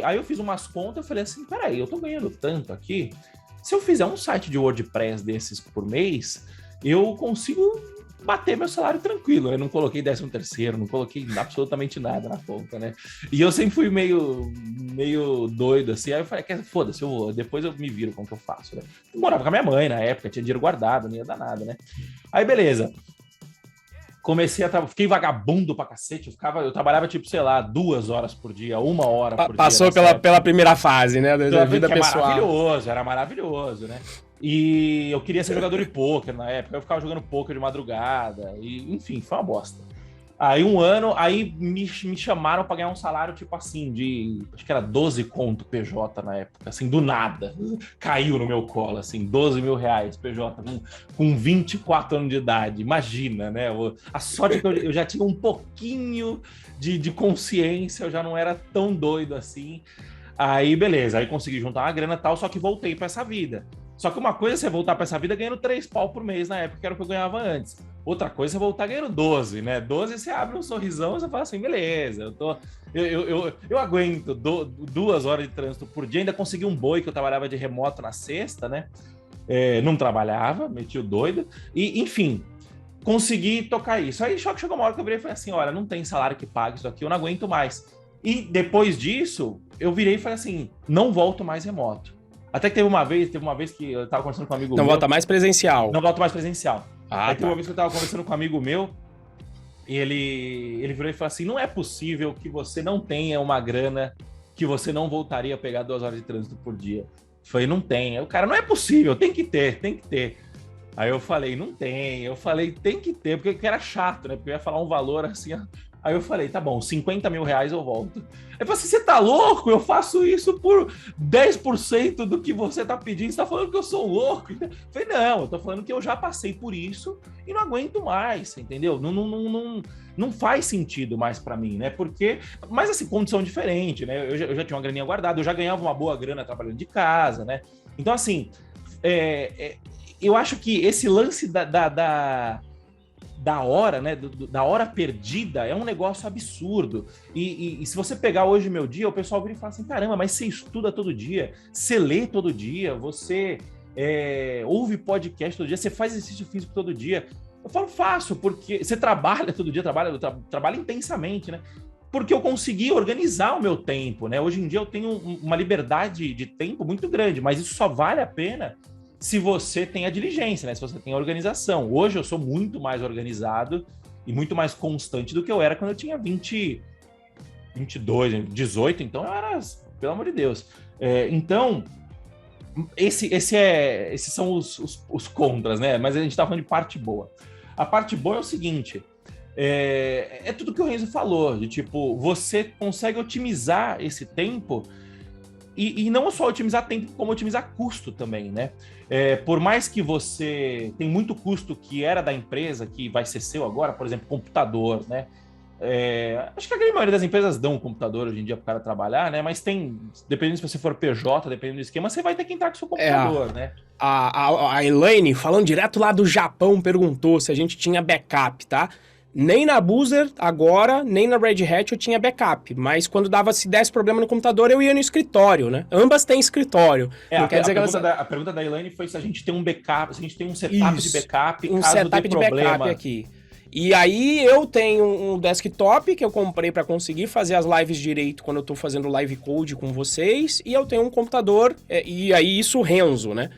aí eu fiz umas contas, eu falei assim, peraí, eu tô ganhando tanto aqui, se eu fizer um site de WordPress desses por mês, eu consigo bater meu salário tranquilo. Eu não coloquei 13º, não coloquei absolutamente nada na conta, né? E eu sempre fui meio doido, assim. Aí eu falei, foda-se, depois eu me viro com o que eu faço, né? Eu morava com a minha mãe na época, tinha dinheiro guardado, não ia dar nada, né? Aí, beleza. Fiquei vagabundo pra cacete. Eu trabalhava, tipo, sei lá, 2 horas por dia, 1 hora por dia. Passou pela primeira fase, né? Da vida pessoal. Era maravilhoso, né? E eu queria ser jogador de pôquer na época. Eu ficava jogando pôquer de madrugada. E, enfim, foi uma bosta. Aí me chamaram pra ganhar um salário, tipo assim, acho que era 12 conto PJ na época, assim, do nada. Caiu no meu colo, assim, 12 mil reais PJ, com 24 anos de idade. Imagina, né? A sorte é que eu já tinha um pouquinho de consciência, eu já não era tão doido assim. Aí, beleza, aí consegui juntar uma grana e tal, só que voltei pra essa vida. Só que uma coisa é você voltar pra essa vida ganhando 3 pau por mês na época, que era o que eu ganhava antes. Outra coisa é você voltar ganhando 12, né? 12 você abre um sorrisão e você fala assim, beleza, eu aguento 2 horas de trânsito por dia, ainda consegui um boi que eu trabalhava de remoto na sexta, né? Não trabalhava, meti o doido. E, enfim, consegui tocar isso. Aí chegou uma hora que eu virei e falei assim, olha, não tem salário que pague isso aqui, eu não aguento mais. E depois disso, eu virei e falei assim, não volto mais remoto. Até que teve uma vez que eu tava conversando com um amigo meu... Não volta mais presencial. Não volta mais presencial. Aí teve tá. uma vez que eu tava conversando com um amigo meu, e ele virou e falou assim, não é possível que você não tenha uma grana que você não voltaria a pegar 2 horas de trânsito por dia. Eu falei, não tem. Aí o cara, não é possível, tem que ter. Aí eu falei, não tem. Eu falei, tem que ter, porque era chato, né? Porque eu ia falar um valor assim... Aí eu falei, tá bom, 50 mil reais eu volto. Aí falei assim, você tá louco? Eu faço isso por 10% do que você tá pedindo. Você tá falando que eu sou louco? Eu falei, não, eu tô falando que eu já passei por isso e não aguento mais, entendeu? Não faz sentido mais pra mim, né? Porque, mas assim, condição diferente, né? Eu já tinha uma graninha guardada, eu já ganhava uma boa grana trabalhando de casa, né? Então, assim, eu acho que esse lance da hora, né, da hora perdida, é um negócio absurdo. E se você pegar hoje meu dia, o pessoal vira e fala assim, caramba, mas você estuda todo dia, você lê todo dia, você ouve podcast todo dia, você faz exercício físico todo dia. Eu falo, faço, porque você trabalha todo dia, trabalha intensamente, né? Porque eu consegui organizar o meu tempo, né? Hoje em dia eu tenho uma liberdade de tempo muito grande, mas isso só vale a pena se você tem a diligência, né? Se você tem a organização. Hoje eu sou muito mais organizado e muito mais constante do que eu era quando eu tinha 22, 18, então eu era, pelo amor de Deus. Então, esses são os contras, né? Mas a gente tá falando de parte boa. A parte boa é o seguinte... É tudo que o Renzo falou, de tipo, você consegue otimizar esse tempo e não só otimizar tempo, como otimizar custo também, né? Por mais que você tem muito custo que era da empresa, que vai ser seu agora, por exemplo, computador, né? Acho que a grande maioria das empresas dão um computador hoje em dia para o cara trabalhar, né? Mas tem, dependendo se você for PJ, dependendo do esquema, você vai ter que entrar com o seu computador, né? A Elaine, falando direto lá do Japão, perguntou se a gente tinha backup, tá? Nem na Boozer, agora, nem na Red Hat eu tinha backup. Mas quando se desse problema no computador, eu ia no escritório, né? Ambas têm escritório. Não quer dizer a pergunta da Elaine foi se a gente tem um backup, se a gente tem um setup de backup, um setup de backup aqui. E aí eu tenho um desktop que eu comprei para conseguir fazer as lives direito quando eu tô fazendo live code com vocês. E eu tenho um computador, e aí isso Renzo, né?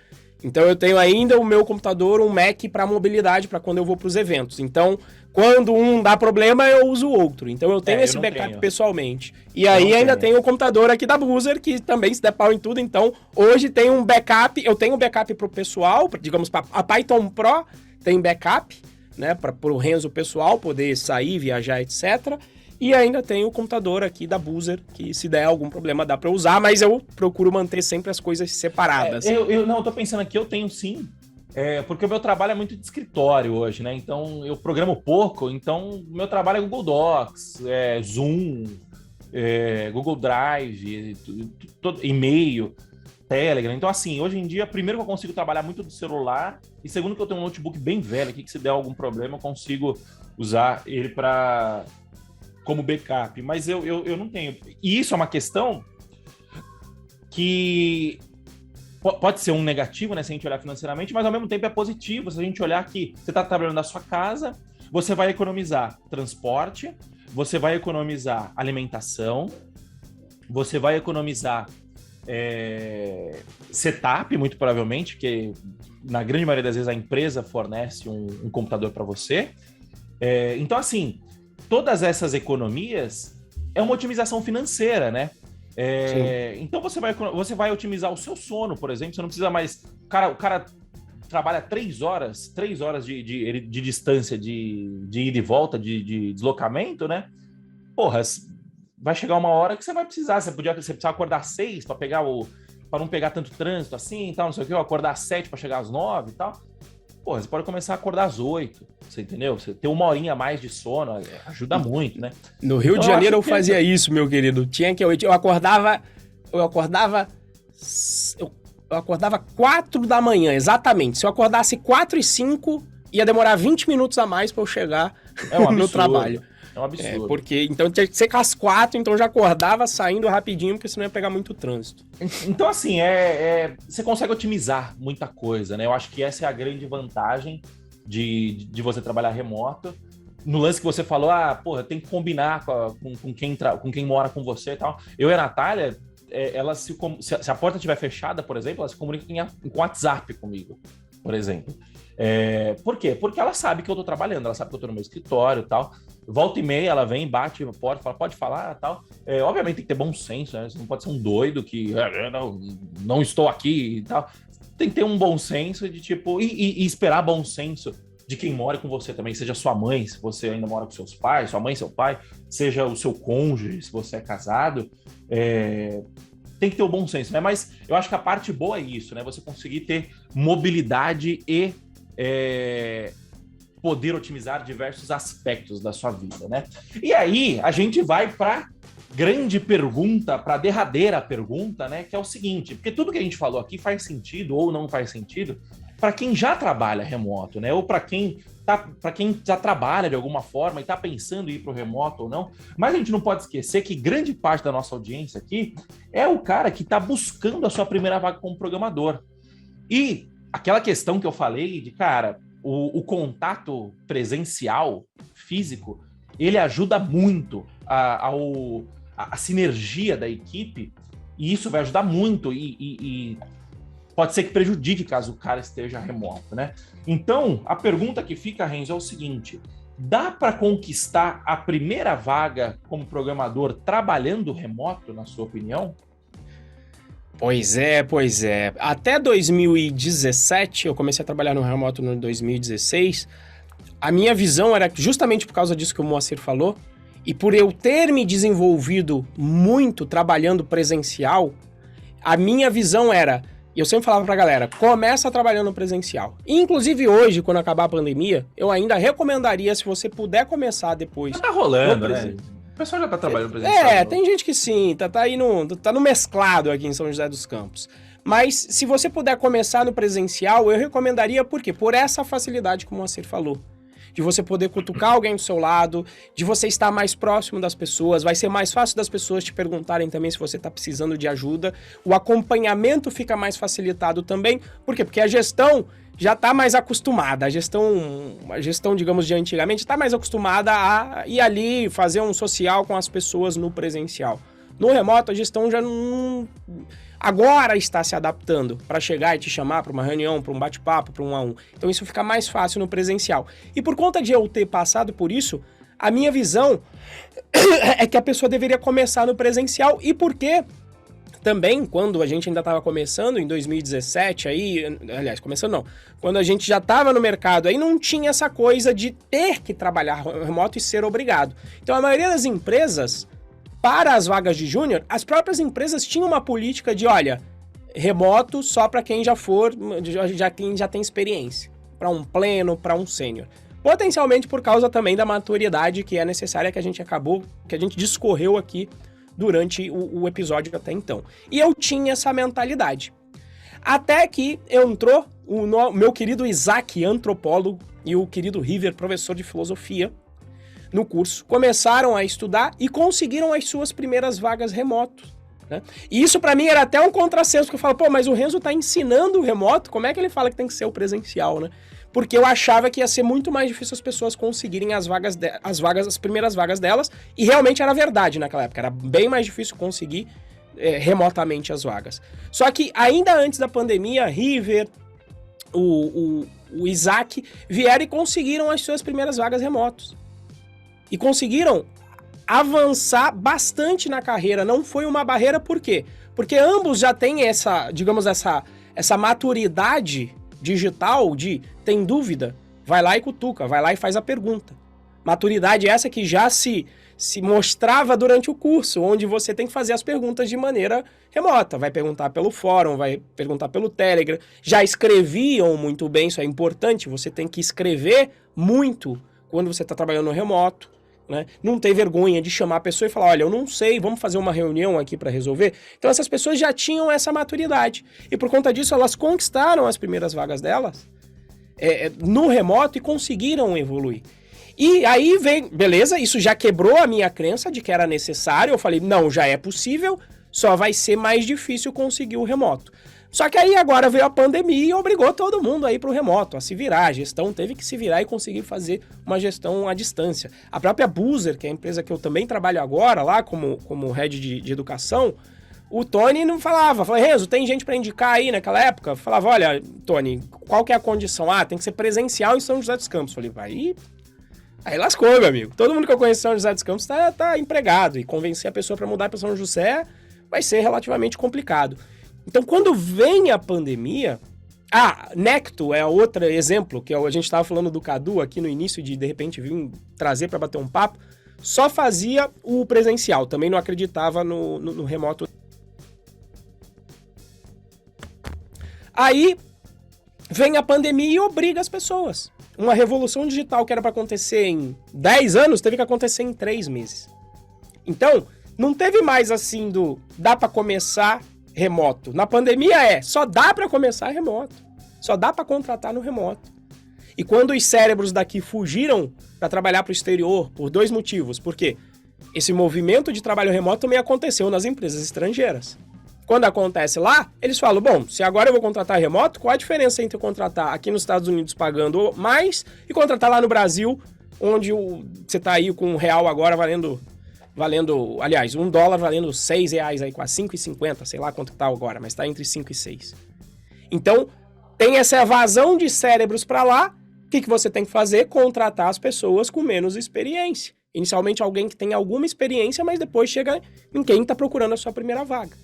Então eu tenho ainda o meu computador, um Mac para mobilidade, para quando eu vou para os eventos. Então, quando um dá problema, eu uso o outro. Então eu tenho esse backup pessoalmente. E aí ainda tenho o computador aqui da Boozer, que também se der pau em tudo. Então, hoje tem um backup, eu tenho um backup pro pessoal, digamos, a Python Pro tem backup, né, para o Renzo pessoal poder sair, viajar, etc. E ainda tem o computador aqui da Boozer, que se der algum problema dá para usar, mas eu procuro manter sempre as coisas separadas. Eu tô pensando aqui, eu tenho sim, porque o meu trabalho é muito de escritório hoje, né? Então eu programo pouco, então o meu trabalho é Google Docs, Zoom, Google Drive, e-mail, Telegram. Então assim, hoje em dia, primeiro que eu consigo trabalhar muito do celular, e segundo que eu tenho um notebook bem velho aqui, que se der algum problema eu consigo usar ele como backup, mas eu não tenho. E isso é uma questão que pode ser um negativo, né, se a gente olhar financeiramente, mas ao mesmo tempo é positivo, se a gente olhar que você está trabalhando na sua casa, você vai economizar transporte, você vai economizar alimentação, você vai economizar setup, muito provavelmente, porque na grande maioria das vezes a empresa fornece um computador para você. Então, assim, todas essas economias é uma otimização financeira, né? Então você vai otimizar o seu sono, por exemplo. Você não precisa mais... O cara trabalha 3 horas de distância de ida e volta, de deslocamento, né? Porra, vai chegar uma hora que você vai precisar. Você precisa acordar às 6 para não pegar tanto trânsito assim e tal, não sei o que, acordar às 7 para chegar às 9 e tal. Pô, você pode começar a acordar às 8, você entendeu? Você ter 1 horinha a mais de sono ajuda muito, né? No Rio de Janeiro eu fazia isso, meu querido. Eu acordava 4 da manhã, exatamente. Se eu acordasse 4:05, ia demorar 20 minutos a mais para eu chegar no trabalho. É um absurdo. Porque então tinha que ser com as 4, então eu já acordava saindo rapidinho, porque senão ia pegar muito trânsito. Então, assim, você consegue otimizar muita coisa, né? Eu acho que essa é a grande vantagem de você trabalhar remoto. No lance que você falou, tem que combinar com quem mora com você e tal. Eu e a Natália, se a porta estiver fechada, por exemplo, ela se comunica com WhatsApp comigo, por exemplo. Por quê? Porque ela sabe que eu tô trabalhando, ela sabe que eu tô no meu escritório e tal. Volta e meia, ela vem, bate a porta, fala, pode falar e tal. Obviamente tem que ter bom senso, né? Você não pode ser um doido que não estou aqui e tal. Tem que ter um bom senso de tipo, e esperar bom senso de quem mora com você também, seja sua mãe, se você ainda mora com seus pais, sua mãe, seu pai, seja o seu cônjuge, se você é casado. Tem que ter o bom senso, né? Mas eu acho que a parte boa é isso, né? Você conseguir ter mobilidade e poder otimizar diversos aspectos da sua vida, né? E aí, a gente vai para grande pergunta, para a derradeira pergunta, né? Que é o seguinte, porque tudo que a gente falou aqui faz sentido ou não faz sentido para quem já trabalha remoto, né? Ou para quem já trabalha de alguma forma e está pensando em ir para o remoto ou não. Mas a gente não pode esquecer que grande parte da nossa audiência aqui é o cara que está buscando a sua primeira vaga como programador. E aquela questão que eu falei de, cara, o contato presencial, físico, ele ajuda muito a sinergia da equipe, e isso vai ajudar muito, e pode ser que prejudique caso o cara esteja remoto, né? Então, a pergunta que fica, Renzo, é o seguinte: dá para conquistar a primeira vaga como programador trabalhando remoto, na sua opinião? Pois é. Até 2017, eu comecei a trabalhar no remoto no 2016, a minha visão era justamente por causa disso que o Moacir falou, e por eu ter me desenvolvido muito trabalhando presencial, a minha visão era, eu sempre falava pra galera, começa trabalhando presencial. E, inclusive hoje, quando acabar a pandemia, eu ainda recomendaria, se você puder começar depois. Já tá rolando, né? O pessoal já tá trabalhando presencial. Tem gente que sim, tá no mesclado aqui em São José dos Campos. Mas se você puder começar no presencial, eu recomendaria, por quê? Por essa facilidade que o Moacir falou. De você poder cutucar alguém do seu lado, de você estar mais próximo das pessoas, vai ser mais fácil das pessoas te perguntarem também se você está precisando de ajuda, o acompanhamento fica mais facilitado também, por quê? Porque a gestão já está mais acostumada, a gestão, digamos, de antigamente, está mais acostumada a ir ali, fazer um social com as pessoas no presencial. No remoto, a gestão já não... Agora está se adaptando para chegar e te chamar para uma reunião, para um bate-papo, para um a um. Então isso fica mais fácil no presencial. E por conta de eu ter passado por isso, a minha visão é que a pessoa deveria começar no presencial. E porque também, quando a gente ainda estava começando, em 2017, quando a gente já estava no mercado, aí não tinha essa coisa de ter que trabalhar remoto e ser obrigado. Então a maioria das empresas... Para as vagas de júnior, as próprias empresas tinham uma política de, olha, remoto só para quem quem já tem experiência, para um pleno, para um sênior. Potencialmente por causa também da maturidade que é necessária que a gente discorreu aqui durante o episódio até então. E eu tinha essa mentalidade. Até que entrou o meu querido Isaac, antropólogo, e o querido River, professor de filosofia, no curso, começaram a estudar e conseguiram as suas primeiras vagas remoto, né? E isso pra mim era até um contrassenso, porque eu falo, pô, mas o Renzo tá ensinando o remoto, como é que ele fala que tem que ser o presencial, né? Porque eu achava que ia ser muito mais difícil as pessoas conseguirem as primeiras vagas delas, e realmente era verdade naquela época, era bem mais difícil conseguir remotamente as vagas. Só que ainda antes da pandemia, River, o Isaac vieram e conseguiram as suas primeiras vagas remotos. E conseguiram avançar bastante na carreira. Não foi uma barreira, por quê? Porque ambos já têm essa maturidade digital de, tem dúvida, vai lá e cutuca, vai lá e faz a pergunta. Maturidade essa que já se mostrava durante o curso, onde você tem que fazer as perguntas de maneira remota. Vai perguntar pelo fórum, vai perguntar pelo Telegram. Já escreviam muito bem, isso é importante, você tem que escrever muito quando você está trabalhando no remoto. Né? Não ter vergonha de chamar a pessoa e falar, olha, eu não sei, vamos fazer uma reunião aqui para resolver. Então essas pessoas já tinham essa maturidade e por conta disso elas conquistaram as primeiras vagas delas no remoto e conseguiram evoluir. E aí vem, beleza, isso já quebrou a minha crença de que era necessário. Eu falei, não, já é possível, só vai ser mais difícil conseguir o remoto. Só que aí agora veio a pandemia e obrigou todo mundo a ir para o remoto, a se virar. A gestão teve que se virar e conseguir fazer uma gestão à distância. A própria Boozer, que é a empresa que eu também trabalho agora, lá como head de educação, o Tony não falava. Falei, Renzo, tem gente para indicar aí naquela época? Falava, olha, Tony, qual que é a condição? Tem que ser presencial em São José dos Campos. Falei, vai... Aí lascou, meu amigo. Todo mundo que eu conheço em São José dos Campos tá empregado. E convencer a pessoa para mudar para São José vai ser relativamente complicado. Então, quando vem a pandemia... Necto é outro exemplo, que a gente estava falando do Cadu aqui no início, de repente vir trazer para bater um papo, só fazia o presencial, também não acreditava no remoto. Aí vem a pandemia e obriga as pessoas. Uma revolução digital que era para acontecer em 10 anos, teve que acontecer em 3 meses. Então, não teve mais assim dá para começar remoto. Na pandemia só dá para começar remoto. Só dá para contratar no remoto. E quando os cérebros daqui fugiram para trabalhar para o exterior, por 2 motivos. Por quê? Esse movimento de trabalho remoto também aconteceu nas empresas estrangeiras. quando acontece lá, eles falam, bom, se agora eu vou contratar remoto, qual a diferença entre contratar aqui nos Estados Unidos pagando mais e contratar lá no Brasil, onde você tá aí com um real agora valendo, aliás, $1 valendo R$6 aí, quase 5,50, sei lá quanto que tá agora, mas tá entre 5 e 6. Então, tem essa evasão de cérebros para lá, o que você tem que fazer? Contratar as pessoas com menos experiência. Inicialmente alguém que tem alguma experiência, mas depois chega em quem está procurando a sua primeira vaga.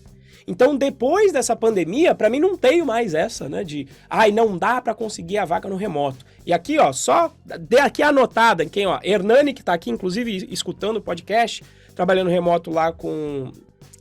Então, depois dessa pandemia, para mim não tenho mais essa, né, de, não dá para conseguir a vaga no remoto. E aqui, ó, só dê aqui a anotada, quem, ó, Hernani, que tá aqui, inclusive, escutando o podcast, trabalhando remoto lá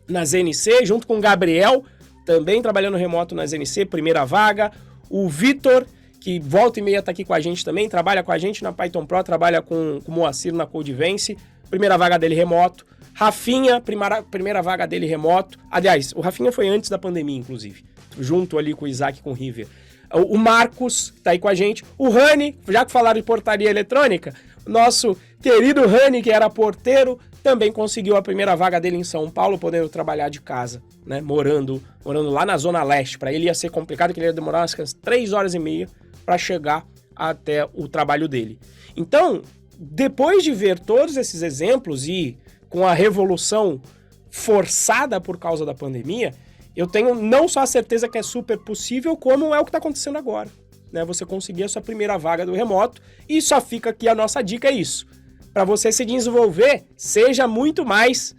na ZNC, junto com o Gabriel, também trabalhando remoto na ZNC, primeira vaga. O Vitor, que volta e meia tá aqui com a gente também, trabalha com a gente na Python Pro, trabalha com o Moacir na Codevence, primeira vaga dele remoto. Rafinha, primeira vaga dele remoto. Aliás, o Rafinha foi antes da pandemia, inclusive, junto ali com o Isaac e com o River. O Marcos tá aí com a gente. O Rani, já que falaram de portaria eletrônica, nosso querido Rani, que era porteiro, também conseguiu a primeira vaga dele em São Paulo, podendo trabalhar de casa, né? Morando lá na Zona Leste. Para ele ia ser complicado, porque ele ia demorar umas 3 horas e meia para chegar até o trabalho dele. Então, depois de ver todos esses exemplos e com a revolução forçada por causa da pandemia, eu tenho não só a certeza que é super possível, como é o que está acontecendo agora, né? Você conseguir a sua primeira vaga do remoto, e só fica aqui a nossa dica, é isso. Para você se desenvolver, seja muito mais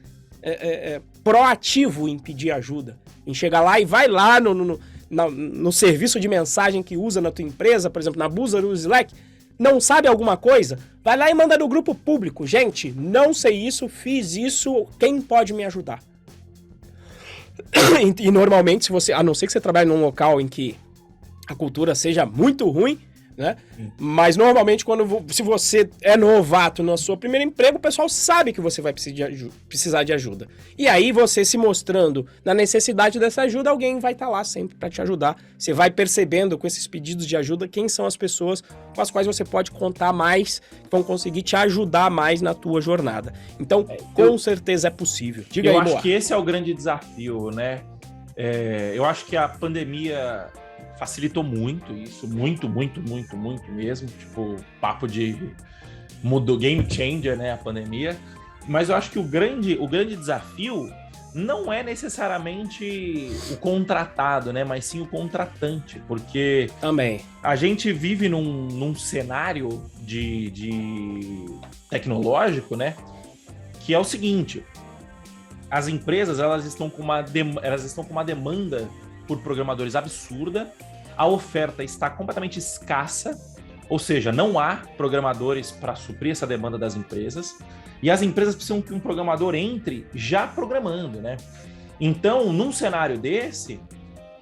proativo em pedir ajuda, em chegar lá e vai lá no serviço de mensagem que usa na tua empresa, por exemplo, na Buzzr, o Slack, não sabe alguma coisa? Vai lá e manda no grupo público. Gente, não sei isso, fiz isso, quem pode me ajudar? E normalmente, a não ser que você trabalhe num local em que a cultura seja muito ruim, né? Mas normalmente, se você é novato no seu primeiro emprego, o pessoal sabe que você vai precisar de ajuda. E aí, você se mostrando na necessidade dessa ajuda, alguém vai estar lá sempre para te ajudar. Você vai percebendo com esses pedidos de ajuda quem são as pessoas com as quais você pode contar mais, que vão conseguir te ajudar mais na tua jornada. Então, com certeza é possível. Diga aí, Eu acho Moa. que esse é o grande desafio, né? Eu acho que a pandemia facilitou muito isso, muito mesmo, tipo, papo de mudou, game changer, né, a pandemia, mas eu acho que o grande desafio não é necessariamente o contratado, né, mas sim o contratante, porque também a gente vive num cenário de tecnológico, né, que é o seguinte: as empresas elas estão com uma demanda por programadores absurda, a oferta está completamente escassa, ou seja, não há programadores para suprir essa demanda das empresas, e as empresas precisam que um programador entre já programando, né? Então, num cenário desse,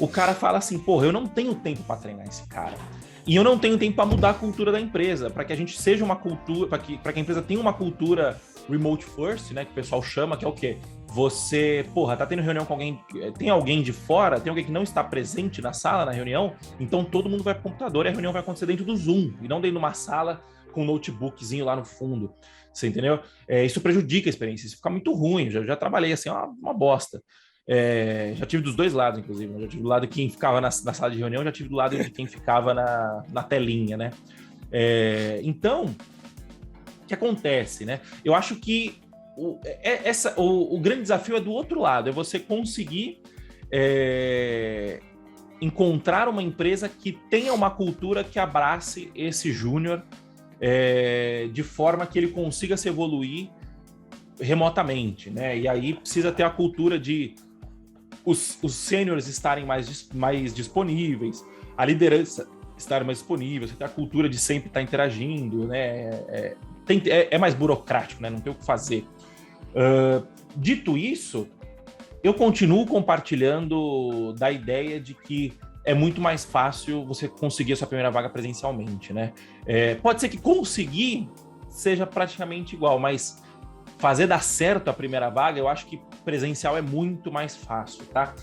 o cara fala assim, porra, eu não tenho tempo para treinar esse cara, e eu não tenho tempo para mudar a cultura da empresa, para que a gente seja uma cultura, para que a empresa tenha uma cultura remote first, né, que o pessoal chama, que é o quê? Você, tá tendo reunião com alguém, tem alguém de fora, tem alguém que não está presente na sala, na reunião, então todo mundo vai pro computador e a reunião vai acontecer dentro do Zoom, e não dentro de uma sala com um notebookzinho lá no fundo, você entendeu? Isso prejudica a experiência, isso fica muito ruim, já trabalhei assim, uma bosta. Já tive dos dois lados, inclusive, já tive do lado de quem ficava na sala de reunião, já tive do lado de quem ficava na telinha, né? Então, o que acontece, né? Eu acho que o grande desafio é do outro lado, é você conseguir encontrar uma empresa que tenha uma cultura que abrace esse júnior de forma que ele consiga se evoluir remotamente, né? E aí precisa ter a cultura de os sêniores estarem mais disponíveis, a liderança estar mais disponível, você ter a cultura de sempre estar interagindo, né? É mais burocrático, né? Não tem o que fazer. Dito isso, eu continuo compartilhando da ideia de que é muito mais fácil você conseguir a sua primeira vaga presencialmente, né? Pode ser que conseguir seja praticamente igual, mas fazer dar certo a primeira vaga, eu acho que presencial é muito mais fácil, tá?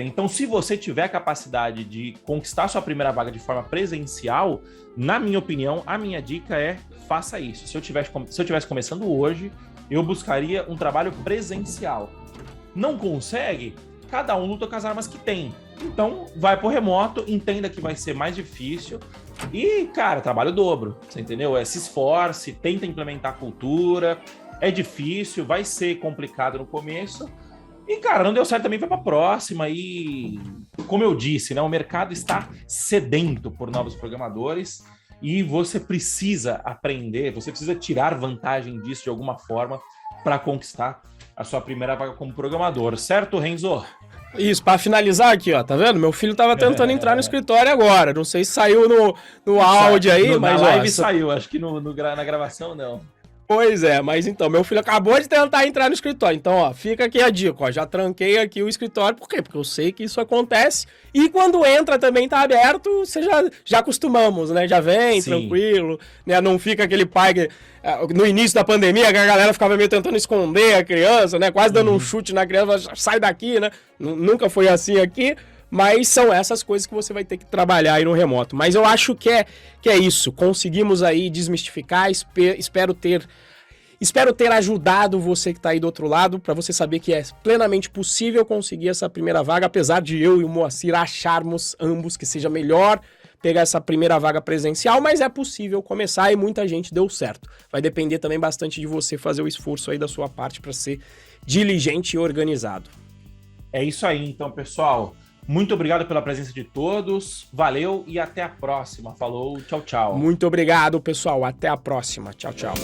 Então, se você tiver a capacidade de conquistar sua primeira vaga de forma presencial, na minha opinião, a minha dica é faça isso. Se eu tivesse começando hoje, eu buscaria um trabalho presencial. Não consegue? cada um luta com as armas que tem. Então, vai pro remoto, entenda que vai ser mais difícil e, cara, trabalho dobro, você entendeu? Se esforce, tenta implementar a cultura, é difícil, vai ser complicado no começo. E, cara, não deu certo também, vai pra próxima. E, como eu disse, né, o mercado está sedento por novos programadores e você precisa aprender, você precisa tirar vantagem disso de alguma forma para conquistar a sua primeira vaga como programador, certo, Renzo? Isso, para finalizar aqui, ó, tá vendo? Meu filho tava tentando entrar no escritório agora, não sei se saiu no áudio aí, mas... Na live saiu, acho que na gravação não. Pois é, mas então, meu filho acabou de tentar entrar no escritório. Então, ó, fica aqui a dica, ó. Já tranquei aqui o escritório. Por quê? Porque eu sei que isso acontece. E quando entra também tá aberto, você já acostumamos, né? Já vem, sim, tranquilo, né? Não fica aquele pai que, no início da pandemia, que a galera ficava meio tentando esconder a criança, né? Quase dando um chute na criança, sai daqui, né? Nunca foi assim aqui. Mas são essas coisas que você vai ter que trabalhar aí no remoto. Mas eu acho que é isso. Conseguimos aí desmistificar. Espero ter ajudado você que está aí do outro lado, para você saber que é plenamente possível conseguir essa primeira vaga, apesar de eu e o Moacir acharmos ambos que seja melhor pegar essa primeira vaga presencial, mas é possível começar e muita gente deu certo. Vai depender também bastante de você fazer o esforço aí da sua parte para ser diligente e organizado. É isso aí, então, pessoal. Muito obrigado pela presença de todos, valeu e até a próxima. Falou, tchau, tchau. Muito obrigado, pessoal. Até a próxima. Tchau, tchau.